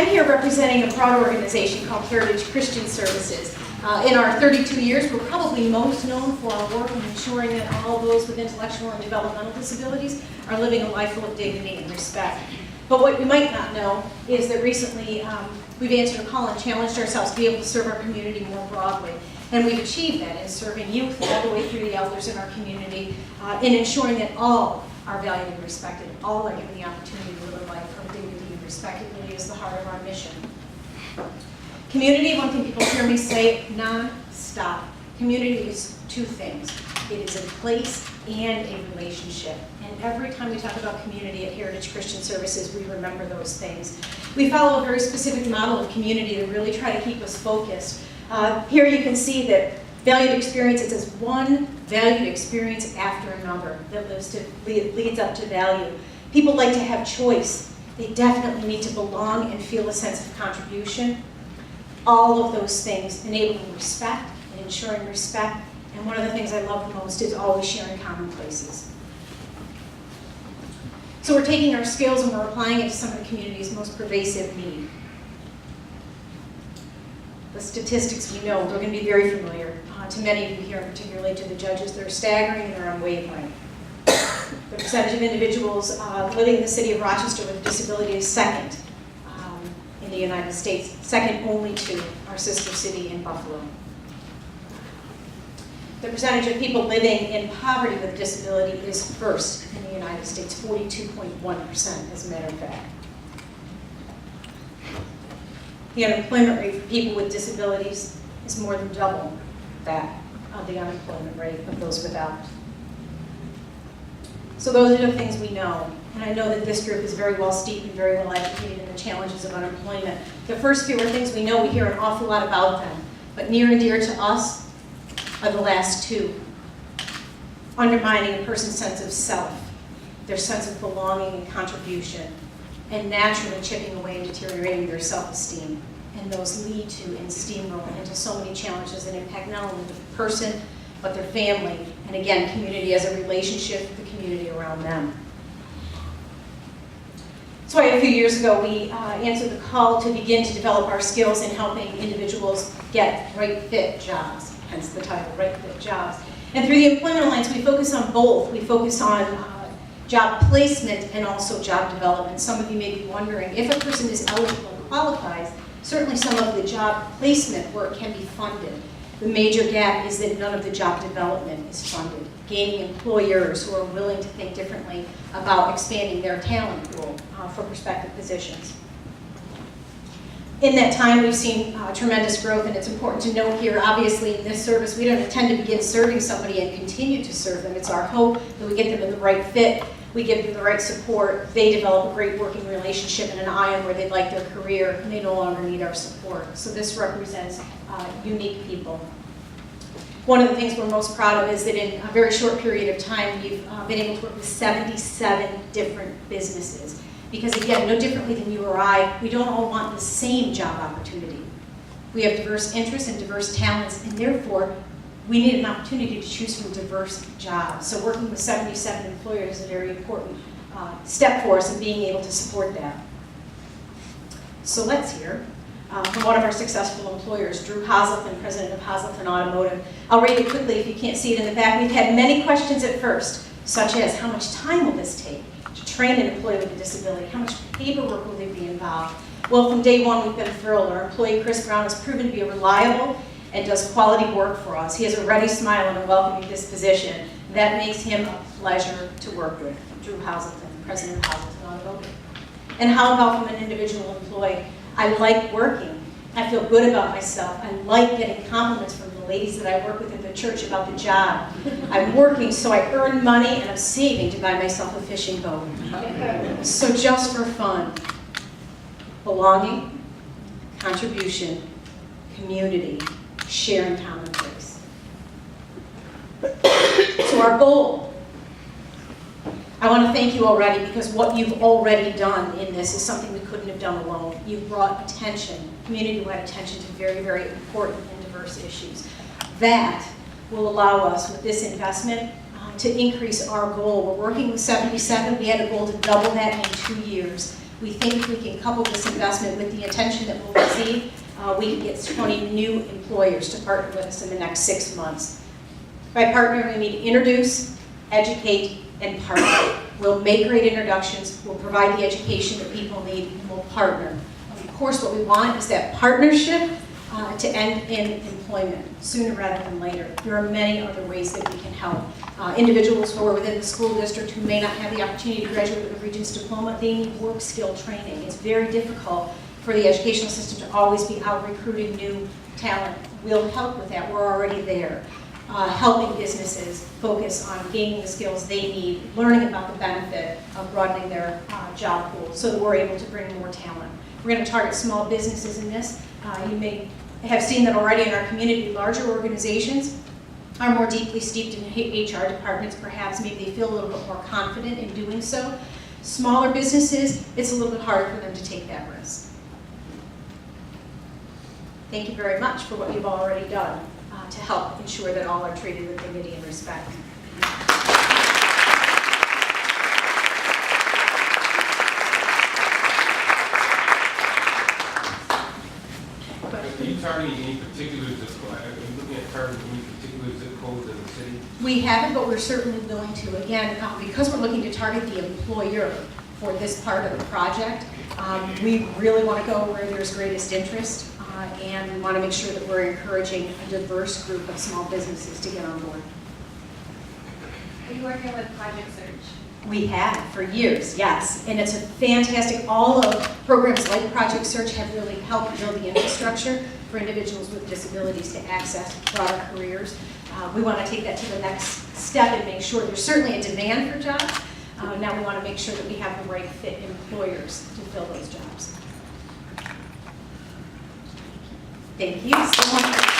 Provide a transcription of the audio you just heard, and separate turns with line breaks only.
I'm here representing a proud organization called Herritage Christian Services. In our 32 years, we're probably most known for our work in ensuring that all those with intellectual and developmental disabilities are living a life full of dignity and respect. But what you might not know is that recently we've answered a call and challenged ourselves to be able to serve our community more broadly. And we've achieved that in serving youth all the way through the elders in our community, in ensuring that all are valued and respected, all are given the opportunity to live a life of dignity and respect. It really is the heart of our mission. Community, one thing people hear me say non-stop. Community is two things. It is a place and a relationship. And every time we talk about community at Herritage Christian Services, we remember those things. We follow a very specific model of community to really try to keep us focused. Here you can see that valued experience, it says one valued experience after another that leads up to value. People like to have choice. They definitely need to belong and feel a sense of contribution. All of those things enabling respect and ensuring respect. And one of the things I love the most is always sharing common places. So we're taking our skills and we're applying it to some of the community's most pervasive need. The statistics we know, they're going to be very familiar to many of you here, particularly to the judges. They're staggering and they're unwavering. The percentage of individuals living in the city of Rochester with a disability is second in the United States, second only to our sister city in Buffalo. The percentage of people living in poverty with disability is first in the United States, 42.1% as a matter of fact. The unemployment rate for people with disabilities is more than double that of the unemployment rate of those without. So those are the things we know. And I know that this group is very well steeped and very well educated in the challenges of unemployment. The first few are things we know, we hear an awful lot about them. But near and dear to us are the last two. Undermining a person's sense of self, their sense of belonging and contribution, and naturally chipping away and deteriorating their self-esteem. And those lead to and steamroll into so many challenges that impact not only the person, but their family, and again, community as a relationship, the community around them. So a few years ago, we answered the call to begin to develop our skills in helping individuals get right fit jobs, hence the title, right fit jobs. And through the Employment Alliance, we focus on both. We focus on job placement and also job development. Some of you may be wondering, if a person is eligible and qualifies, certainly some of the job placement work can be funded. The major gap is that none of the job development is funded, gaining employers who are willing to think differently about expanding their talent pool for prospective positions. In that time, we've seen tremendous growth, and it's important to note here, obviously, in this service, we don't intend to begin serving somebody and continue to serve them. It's our hope that we get them in the right fit, we give them the right support, they develop a great working relationship and an eye on where they'd like their career, and they no longer need our support. So this represents unique people. One of the things we're most proud of is that in a very short period of time, we've been able to work with 77 different businesses. Because again, no differently than you or I, we don't all want the same job opportunity. We have diverse interests and diverse talents, and therefore, we need an opportunity to choose from diverse jobs. So working with 77 employers is a very important step for us in being able to support that. So let's hear from one of our successful employers, Drew Hazelton, president of Hazelton Automotive. I'll read it quickly if you can't see it in the back. We've had many questions at first, such as how much time will this take to train an employee with a disability? How much paperwork will there be involved? Well, from day one, we've been thrilled. Our employee, Chris Brown, has proven to be reliable and does quality work for us. He has a ready smile and a welcoming disposition. That makes him a pleasure to work with. Drew Hazelton, president of Hazelton Automotive. And how about from an individual employee? I like working. I feel good about myself. I like getting compliments from the ladies that I work with at the church about the job. I'm working so I earn money, and I'm saving to buy myself a fishing boat. So just for fun, belonging, contribution, community, sharing common place. So our goal, I want to thank you already, because what you've already done in this is something we couldn't have done alone. You've brought attention, community-wide attention, to very, very important and diverse issues. That will allow us, with this investment, to increase our goal. We're working with 77. We had a goal to double that in 2 years. We think if we can couple this investment with the attention that we'll receive, we can get 20 new employers to partner with us in the next 6 months. By partnering, we mean introduce, educate, and partner. We'll make great introductions, we'll provide the education that people need, and we'll partner. Of course, what we want is that partnership to end in employment sooner rather than later. There are many other ways that we can help. Individuals who are within the school district who may not have the opportunity to graduate with a Regents diploma, they need work skill training. It's very difficult for the educational system to always be out recruiting new talent. We'll help with that, we're already there. Helping businesses focus on gaining the skills they need, learning about the benefit of broadening their job pool so that we're able to bring more talent. We're going to target small businesses in this. You may have seen that already in our community. Larger organizations are more deeply steeped in HR departments, perhaps. Maybe they feel a little bit more confident in doing so. Smaller businesses, it's a little bit harder for them to take that risk. Thank you very much for what you've already done to help ensure that all are treated with dignity and respect.
Are you targeting any particular zip code? Are you looking at targeting any particular zip codes in the city?
We haven't, but we're certainly willing to. Again, because we're looking to target the employer for this part of the project, we really want to go where there's greatest interest, and we want to make sure that we're encouraging a diverse group of small businesses to get on board.
Are you working with Project Search?
We have for years, yes, and it's a fantastic. All of programs like Project Search have really helped build the infrastructure for individuals with disabilities to access broader careers. We want to take that to the next step and make sure there's certainly a demand for jobs. Now we want to make sure that we have the right fit employers to fill those jobs. Thank you so much.